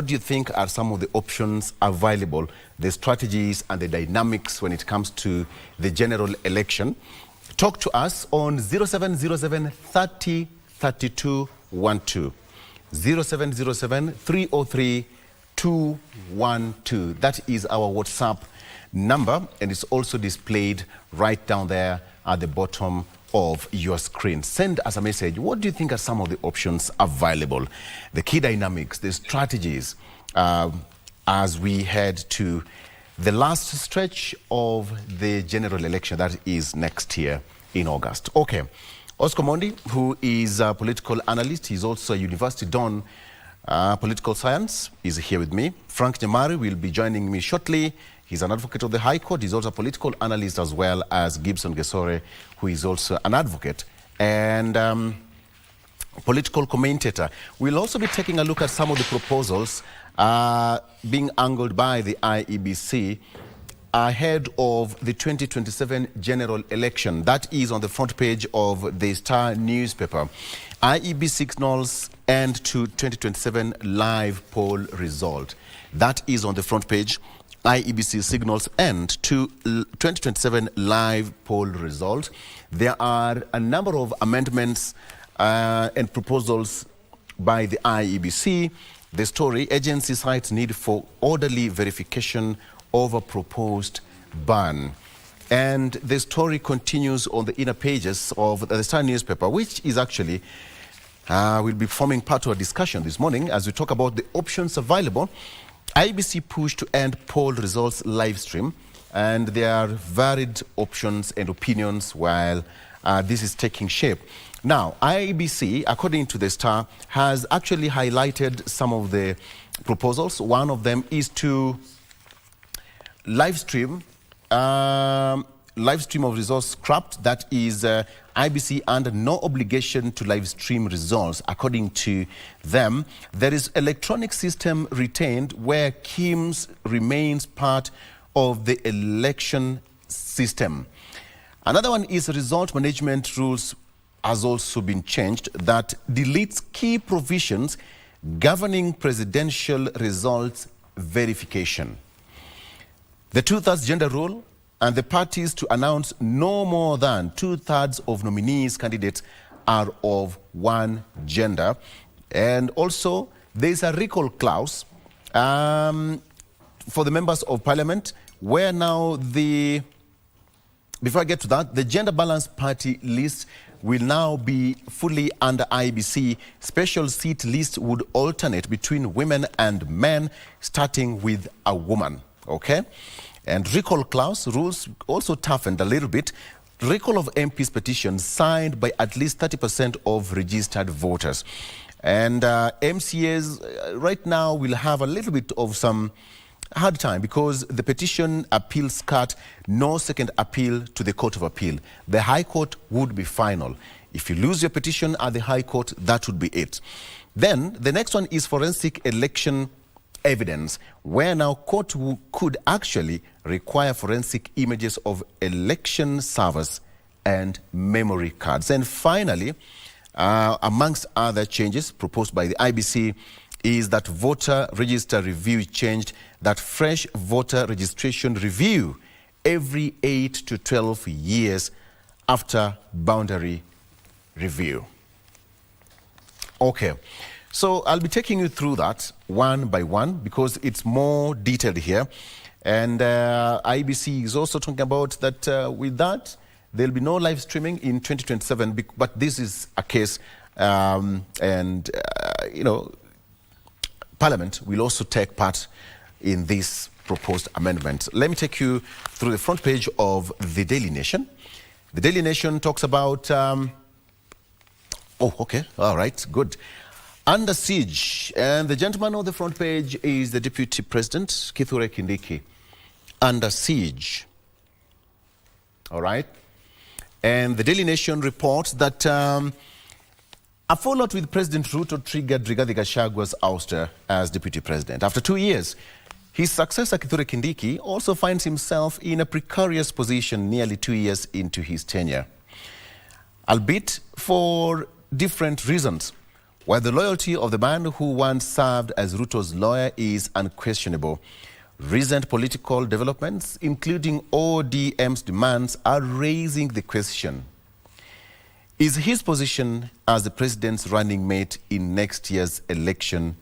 What do you think are some of the options available, the strategies and the dynamics when it comes to the general election? Talk to us on 0707 30 32 12. 0707 303 212. That is our WhatsApp number, and it's also displayed right down there at the bottom of your screen. Send us a message. What do you think are some of the options available? The key dynamics, the strategies, as we head to the last stretch of the general election that is next year in August. Okay. Oscar Mondi, who is a political analyst, he's also a university don, political science, is here with me. Frank Nyamari will be joining me shortly. He's an advocate of the High Court. He's also a political analyst, as well as Gibson Gesore, who is also an advocate and political commentator. We'll also be taking a look at some of the proposals being angled by the IEBC ahead of the 2027 general election. That is on the front page of the Star newspaper. IEBC signals end to 2027 live poll result. That is on the front page. IEBC signals end to 2027 live poll result. There are a number of amendments and proposals by the IEBC. The story, agency cites need for orderly verification of a proposed ban. And the story continues on the inner pages of the Star newspaper, which is actually will be forming part of a discussion this morning as we talk about the options available. IEBC push to end poll results live stream, and there are varied options and opinions while this is taking shape. Now, IEBC, according to the Star, has actually highlighted some of the proposals. One of them is to live stream of results scrapped. That is IEBC under no obligation to live stream results. According to them, there is electronic system retained where KIMS remains part of the election system. Another one is result management rules has also been changed that deletes key provisions governing presidential results verification. The 2/3 gender rule and the parties to announce no more than 2/3 of nominees candidates are of one gender. And also there's a recall clause for the members of parliament where now before I get to that, the gender balanced party list will now be fully under IEBC. Special seat list would alternate between women and men, starting with a woman. Okay? And recall clause rules also toughened a little bit. Recall of MPs petitions signed by at least 30% of registered voters. And MCAs right now will have a little bit of some hard time because the petition appeals cut, no second appeal to the Court of Appeal. The High Court would be final. If you lose your petition at the High Court, that would be it. Then the next one is forensic election evidence, where now court could actually require forensic images of election servers and memory cards. And finally, amongst other changes proposed by the IEBC, is that voter register review changed, that fresh voter registration review every 8 to 12 years after boundary review. Okay, so I'll be taking you through that one by one because it's more detailed here. And IEBC is also talking about that with that, there'll be no live streaming in 2027, but this is a case you know, Parliament will also take part in this proposed amendment. Let me take you through the front page of the Daily Nation. The Daily Nation talks about, oh, okay, all right, good. Under siege, and the gentleman on the front page is the Deputy President, Kithure Kindiki. Under siege, all right? And the Daily Nation reports that a fallout with President Ruto triggered Rigathi Gachagwa's ouster as Deputy President. After 2 years, his successor Kithure Kindiki also finds himself in a precarious position nearly 2 years into his tenure, albeit for different reasons. While the loyalty of the man who once served as Ruto's lawyer is unquestionable, recent political developments, including ODM's demands, are raising the question: is his position as the president's running mate in next year's election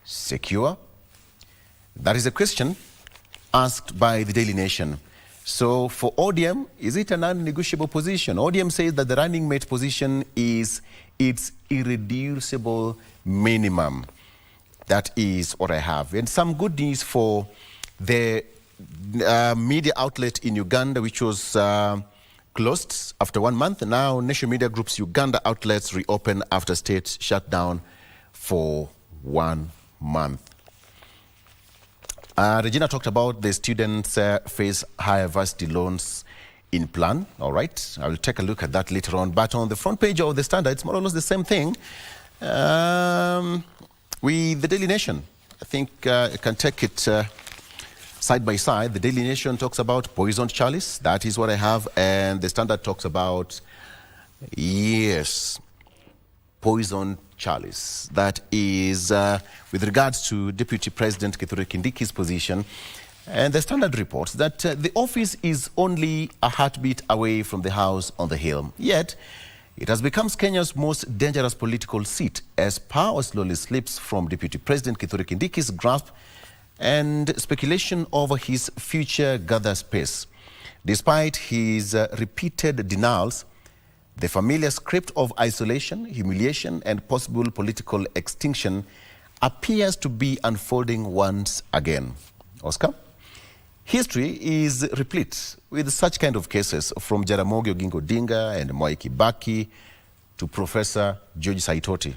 secure? That is a question asked by the Daily Nation. So for ODM, is it an non-negotiable position? ODM says that the running mate position is its irreducible minimum. That is what I have. And some good news for the media outlet in Uganda, which was closed after 1 month. Now, Nation Media Group's Uganda outlets reopen after state shutdown for 1 month. Regina talked about the students face higher varsity loans in plan. All right, I will take a look at that later on. But on the front page of the Standard, it's more or less the same thing with the Daily Nation. I think you can take it side by side. The Daily Nation talks about poisoned chalice. That is what I have. And the Standard talks about, yes, poisoned chalice. That is with regards to Deputy President Kithure Kindiki's position. And the Standard reports that the office is only a heartbeat away from the house on the hill. Yet, it has become Kenya's most dangerous political seat as power slowly slips from Deputy President Kithure Kindiki's grasp, and speculation over his future gathers pace. Despite his repeated denials, the familiar script of isolation, humiliation, and possible political extinction appears to be unfolding once again. Oscar? History is replete with such kind of cases, from Jaramogi Oginga Odinga and Mwai Kibaki to Professor George Saitoti.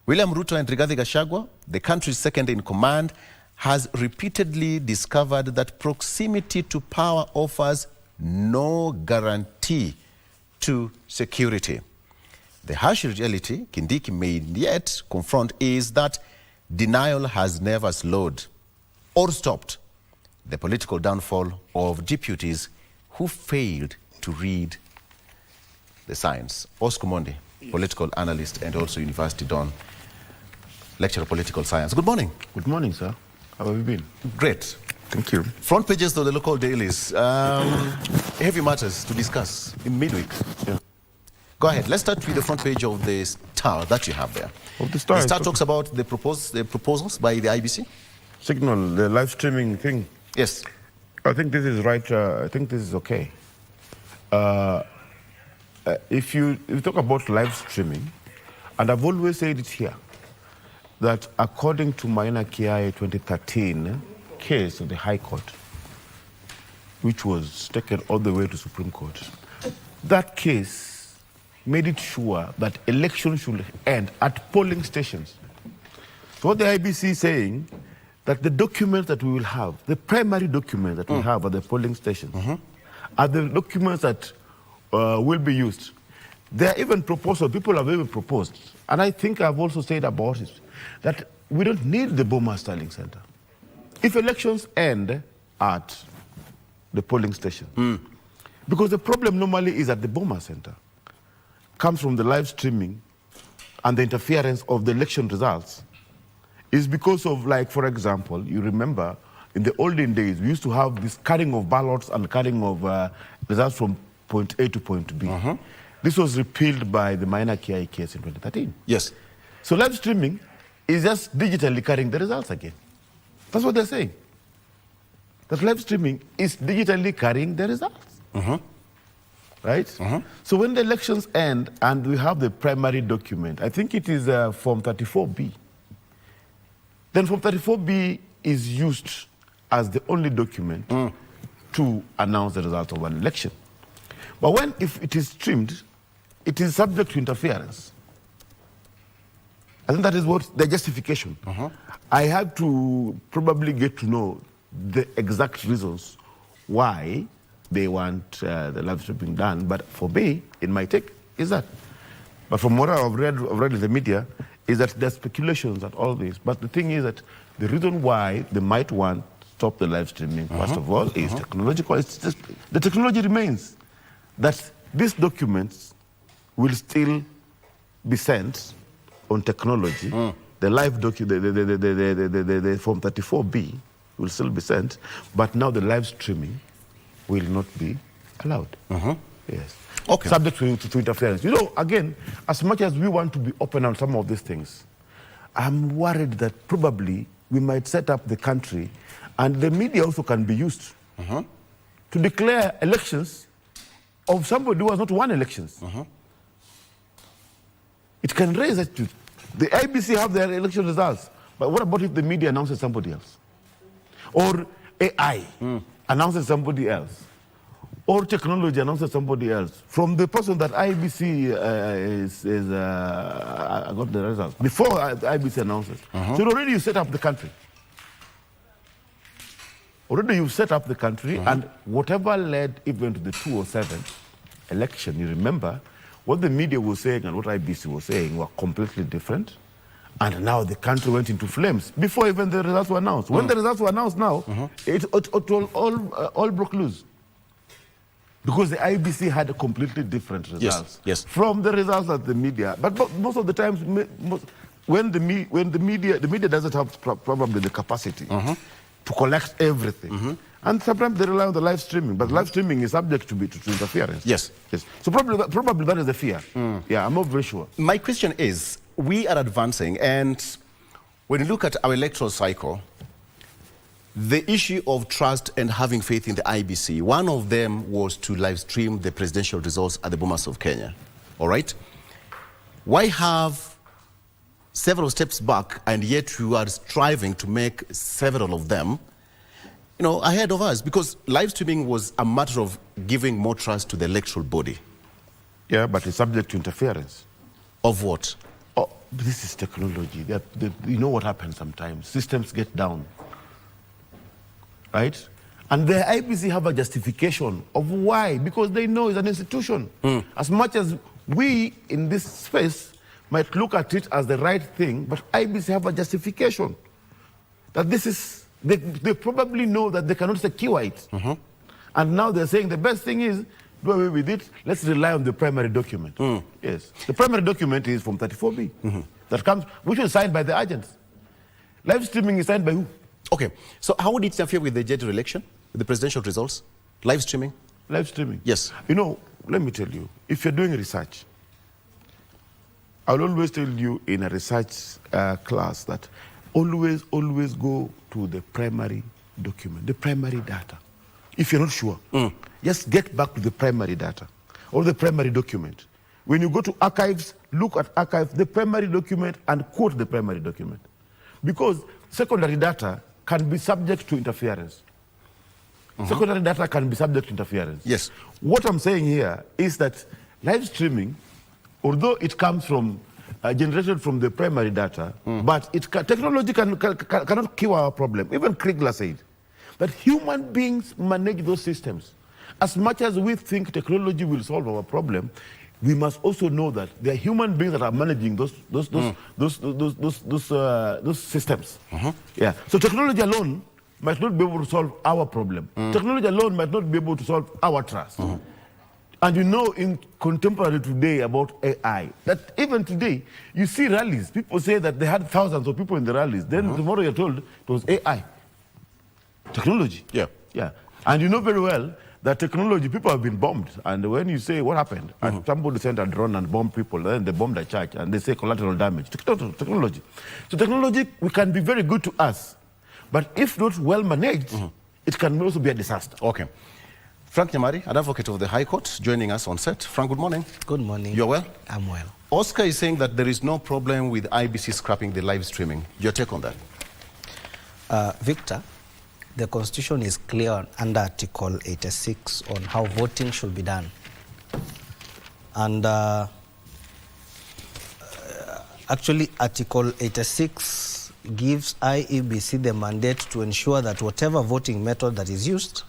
William Ruto and Rigathi Gachagua, the country's second in command, has repeatedly discovered that proximity to power offers no guarantee to security. The harsh reality Kindiki may yet confront is that denial has never slowed or stopped the political downfall of deputies who failed to read the signs. Oscar Mondi, political analyst and also University Don, lecturer of political science. Good morning. Good morning, sir. How have you been? Great. Thank you. Front pages of the local dailies. Heavy matters to discuss in midweek. Yeah. Go ahead. Let's start with the front page of the Star that you have there. Of the Star. The Star talks about the proposals by the IEBC. Signal, the live streaming thing. Yes. I think this is right. I think this is okay. If you talk about live streaming, and I've always said it here, that according to Maina Kiai 2013 case of the High Court, which was taken all the way to Supreme Court, that case made it sure that elections should end at polling stations. So what the IEBC is saying, that the documents that we will have, the primary documents that we have at the polling stations, are the documents that will be used. There are even proposals, people have even proposed, and I think I've also said about it, that we don't need the Boma Sterling Center. If elections end at the polling station, because the problem normally is at the Boma Center, comes from the live streaming and the interference of the election results, is because of, like, for example, you remember in the olden days, we used to have this carrying of ballots and carrying of results from point A to point B. This was repealed by the Maina Kiai case in 2013. Yes. So live streaming is just digitally carrying the results again. That's what they're saying. That live streaming is digitally carrying the results. Right? So when the elections end and we have the primary document, I think it is Form 34B. Then Form 34B is used as the only document to announce the result of an election. But if it is streamed, it is subject to interference. I think that is what the justification. I have to probably get to know the exact reasons why they want the live streaming done. But for me, in my take, is that. But from what I've read in the media, is that there's speculations at all this. But the thing is that the reason why they might want to stop the live streaming, first of all, is technological. It's just, the technology remains that these documents will still be sent on technology, the live the Form 34B will still be sent, but now the live streaming will not be allowed. Yes. Okay. Subject to interference. You know, again, as much as we want to be open on some of these things, I'm worried that probably we might set up the country, and the media also can be used to declare elections of somebody who has not won elections. It can raise it to the IEBC have their election results, but what about if the media announces somebody else? Or AI announces somebody else? Or technology announces somebody else? From the person that IEBC got the results, before the IEBC announces. So already you set up the country. Already you've set up the country, and whatever led even to the 2007 election, you remember, what the media was saying and what IEBC was saying were completely different. And now the country went into flames before even the results were announced. When the results were announced now, it all broke loose. Because the IEBC had a completely different results from the results of the media. But most of the times, when the media doesn't have probably the capacity to collect everything. And sometimes they rely on the live streaming, but live streaming is subject to interference. Yes. So probably that is the fear. Yeah, I'm not very sure. My question is, we are advancing, and when you look at our electoral cycle, the issue of trust and having faith in the IEBC, one of them was to live stream the presidential results at the Bomas of Kenya. All right? Why have several steps back, and yet you are striving to make several of them, you know, ahead of us? Because live streaming was a matter of giving more trust to the electoral body. Yeah, but it's subject to interference. Of what? Oh, this is technology. You know what happens sometimes? Systems get down. Right? And the IEBC have a justification of why, because they know it's an institution. As much as we in this space might look at it as the right thing, but IEBC have a justification that this is, they probably know that they cannot secure it. And now they're saying the best thing is, do away with it, let's rely on the primary document. Yes. The primary document is Form 34B. That comes, which is signed by the agents. Live streaming is signed by who? Okay, so how would it interfere with the general election, with the presidential results? Live streaming? Live streaming? Yes. You know, let me tell you, if you're doing research, I'll always tell you in a research class that always go to the primary document, the primary data. If you're not sure, just get back to the primary data or the primary document. When you go to archives, look at archives, the primary document, and quote the primary document. Because secondary data can be subject to interference. Secondary data can be subject to interference. Yes. What I'm saying here is that live streaming, although it comes from, generated from the primary data, but technology cannot cure our problem. Even Kriegler said that human beings manage those systems. As much as we think technology will solve our problem, we must also know that there are human beings that are managing those systems. Yeah. So technology alone might not be able to solve our problem. Technology alone might not be able to solve our trust. And you know, in contemporary today about AI, that even today, you see rallies. People say that they had thousands of people in the rallies. Then tomorrow you're told it was AI. Technology. Yeah. And you know very well that technology, people have been bombed. And when you say what happened, and somebody sent a drone and bombed people, then they bombed a church, and they say collateral damage. Technology. So technology can be very good to us. But if not well managed, it can also be a disaster. Okay. Frank Nyamari, an advocate of the High Court, joining us on set. Frank, good morning. Good morning. You're well? I'm well. Oscar is saying that there is no problem with IEBC scrapping the live streaming. Your take on that? Victor, the Constitution is clear under Article 86 on how voting should be done. And actually, Article 86 gives IEBC the mandate to ensure that whatever voting method that is used,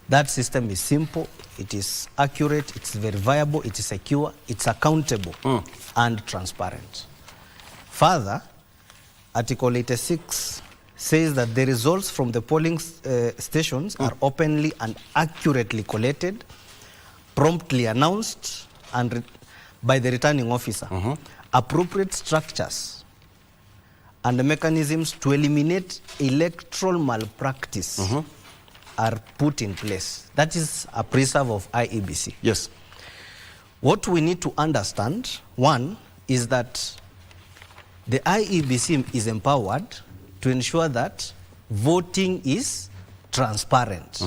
that system is simple, it is accurate, it's verifiable, it is secure, it's accountable and transparent. Further, Article 86 says that the results from the polling stations are openly and accurately collated, promptly announced and by the returning officer. appropriate structures and the mechanisms to eliminate electoral malpractice are put in place. That is a preserve of IEBC. Yes. What we need to understand, one, is that the IEBC is empowered to ensure that voting is transparent.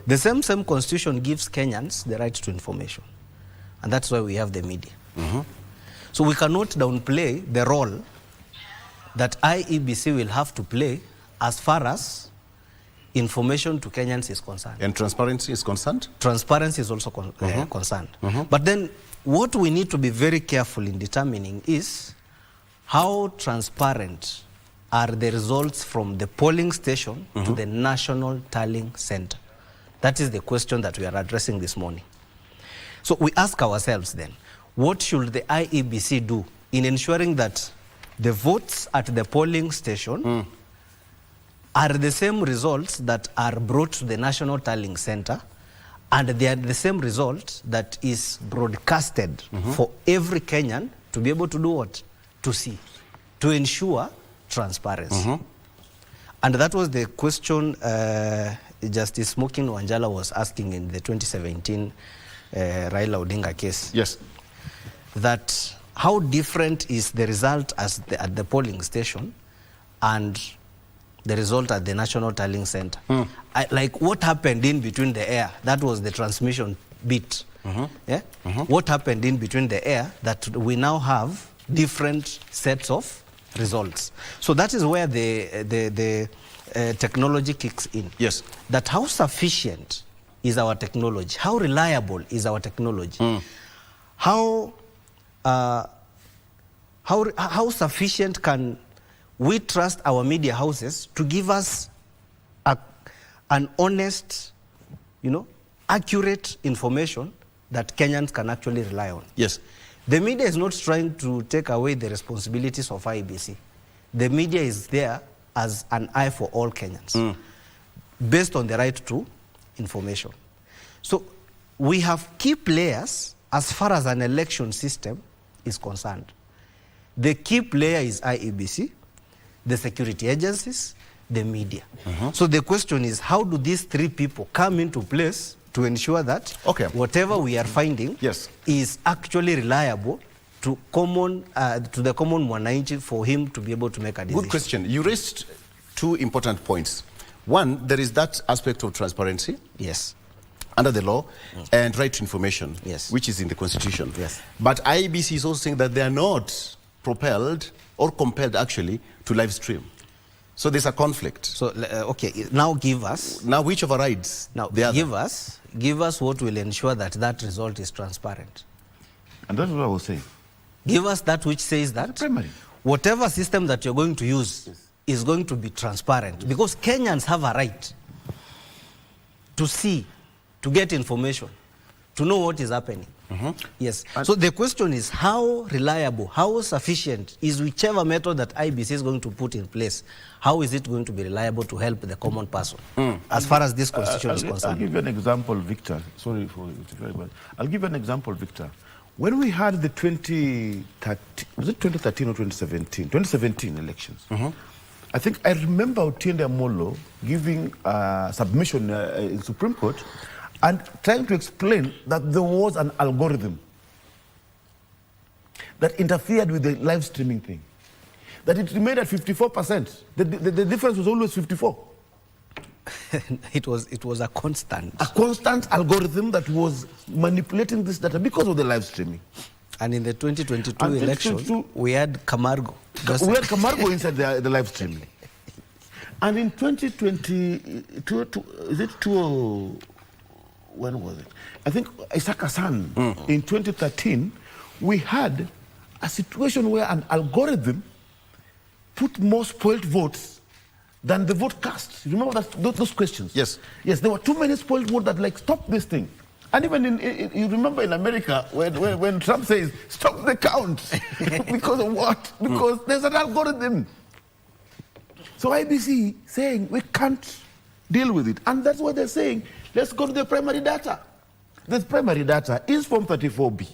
The same constitution gives Kenyans the right to information. And that's why we have the media. So we cannot downplay the role that IEBC will have to play as far as information to Kenyans is concerned. And transparency is concerned? Transparency is also concerned. But then what we need to be very careful in determining is how transparent are the results from the polling station to the national tallying center. That is the question that we are addressing this morning. So we ask ourselves then, what should the IEBC do in ensuring that the votes at the polling station are the same results that are brought to the National Tallying Center, and they are the same result that is broadcasted for every Kenyan to be able to do what? To see, to ensure transparency. And that was the question Justice Smokin Wanjala was asking in the 2017 Raila Odinga case. Yes. That how different is the result at the polling station and the result at the National Tallying Center? Like what happened in between the air? That was the transmission bit. Yeah? What happened in between the air that we now have different sets of results? So that is where the technology kicks in. Yes. That how sufficient is our technology? How reliable is our technology? How sufficient can we trust our media houses to give us an honest, accurate information that Kenyans can actually rely on? Yes. The media is not trying to take away the responsibilities of IEBC. The media is there as an eye for all Kenyans, based on the right to information. So we have key players as far as an election system is concerned. The key player is IEBC, the security agencies, the media. So the question is, how do these three people come into place to ensure that whatever we are finding is actually reliable to the common mwananchi for him to be able to make a decision? Good question. You raised two important points. One, there is that aspect of transparency. Yes. Under the law, and right to information, which is in the Constitution. Yes. But IEBC is also saying that they are not propelled or compelled actually to live stream. So there's a conflict. So, okay, now give us. Now which overrides? Now give us what will ensure that that result is transparent. And that's what I was saying. Give us that which says that whatever system that you're going to use is going to be transparent. Because Kenyans have a right to see, to get information, to know what is happening. Yes. So the question is, how reliable, how sufficient is whichever method that IEBC is going to put in place? How is it going to be reliable to help the common person as far as this constitution is concerned? I'll give you an example, Victor. Sorry for it, very bad. I'll give you an example, Victor. When we had the 2013, was it 2013 or 2017? 2017 elections. I think I remember Otiende Amolo giving a submission in Supreme Court and trying to explain that there was an algorithm that interfered with the live streaming thing. That it remained at 54%. The difference was always 54. It was a constant. A constant algorithm that was manipulating this data because of the live streaming. And in the 2022 election, we had Camargo. We had Camargo inside the live streaming. And in 2022, is it when was it? I think Isaac Hassan, in 2013, we had a situation where an algorithm put more spoiled votes than the vote cast. You remember those questions? Yes. Yes, there were too many spoiled votes that stopped this thing. And even you remember in America when Trump says, stop the count. Because of what? Because there's an algorithm. So IEBC saying we can't deal with it. And that's what they're saying. Let's go to the primary data. This primary data is Form 34B.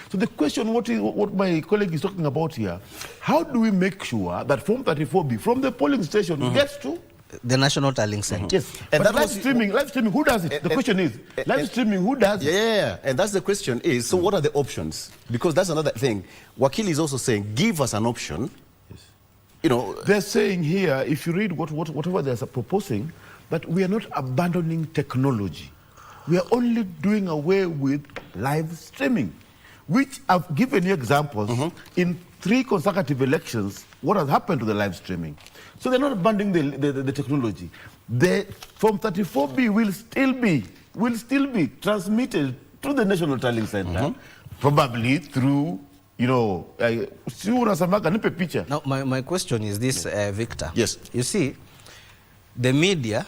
So the question, what my colleague is talking about here, how do we make sure that Form 34B from the polling station gets to the National Tallying Center? Yes, and but that live streaming, who does it? The question is, live streaming, who does it? Yeah, and that's the question is, so what are the options? Because that's another thing. Wakili is also saying, give us an option. Yes. You know, they're saying here, if you read whatever they're proposing, that we are not abandoning technology. We are only doing away with live streaming, which I've given you examples in 3 consecutive elections, what has happened to the live streaming. So they're not abandoning the technology. The Form 34B will still be transmitted to the National Tallying Center, probably through, you know, Now, my question is this, Victor. Yes. You see, the media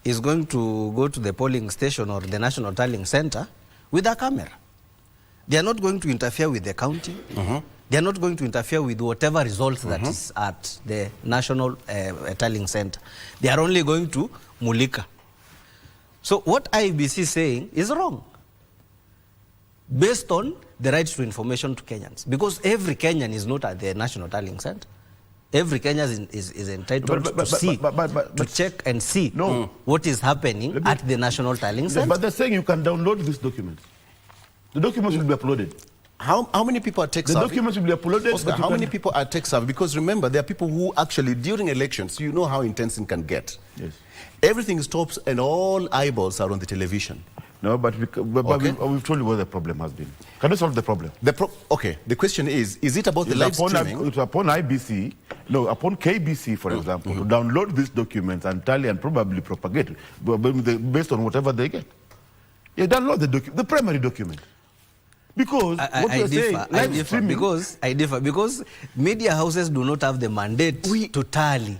is going to go to the polling station or the National Tallying Center with a camera. They are not going to interfere with the counting. They are not going to interfere with whatever results that is at the National Tallying Center. They are only going to mulika. So what IEBC is saying is wrong, based on the right to information to Kenyans. Because every Kenyan is not at the National Tallying Center. Every Kenyan is entitled to check and see what is happening at the National Tallying Center. But they're saying you can download this document. The documents will be uploaded. How many people are tech The savvy? documents will be uploaded. Oscar, how many people are tech savvy? Because remember, there are people who actually, during elections, you know how intense it can get. Yes. Everything stops and all eyeballs are on the television. No, but we've told you what the problem has been. Can you solve the problem? Okay, the question is it about the live streaming? It's upon IBC, no, upon KBC, for example, to download these documents and tally and probably propagate based on whatever they get. Yeah, download the primary document. Because I differ because media houses do not have the mandate to tally.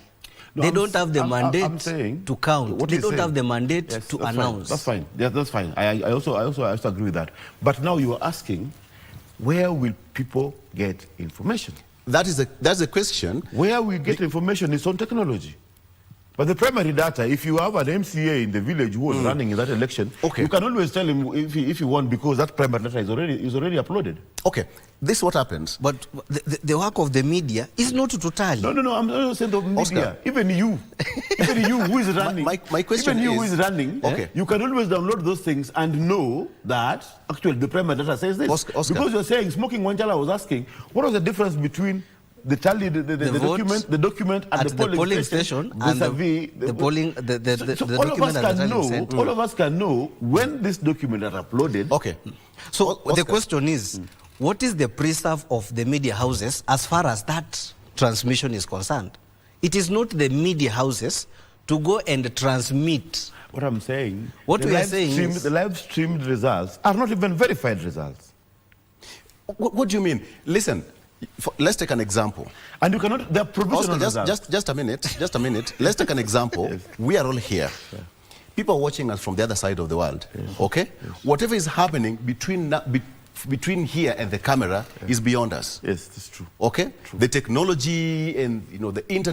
No, they don't have the mandate to count. They don't have the mandate to announce. That's fine. Yeah, that's fine. I also agree with that. But now you are asking, where will people get information? That's the question. Where we get information is on technology. But the primary data, if you have an MCA in the village who was running in that election, you can always tell him if you want, because that primary data is already uploaded. Okay, this is what happens. But the work of the media is not to tally. No, I'm not saying the media. Oscar. Even you who is running. My question even you who is running, you can always download those things and know that actually the primary data says this. Oscar. Because you're saying, Smoking Wanjala was asking, what was the difference between the tally, the document at the polling station and the polling, the document at the tallying center. All of us can know when this document are uploaded. Okay. So the question is, what is the preserve of the media houses as far as that transmission is concerned? It is not the media houses to go and transmit. What I'm saying, the live streamed results are not even verified results. What do you mean? Listen. Let's take an example. And you cannot, they're provisional results. Just a minute. Let's take an example. Yes. We are all here. Yeah. People are watching us from the other side of the world. Yes. Okay? Yes. Whatever is happening between here and the camera is beyond us. Yes, that's true. Okay? True. The technology and the internet.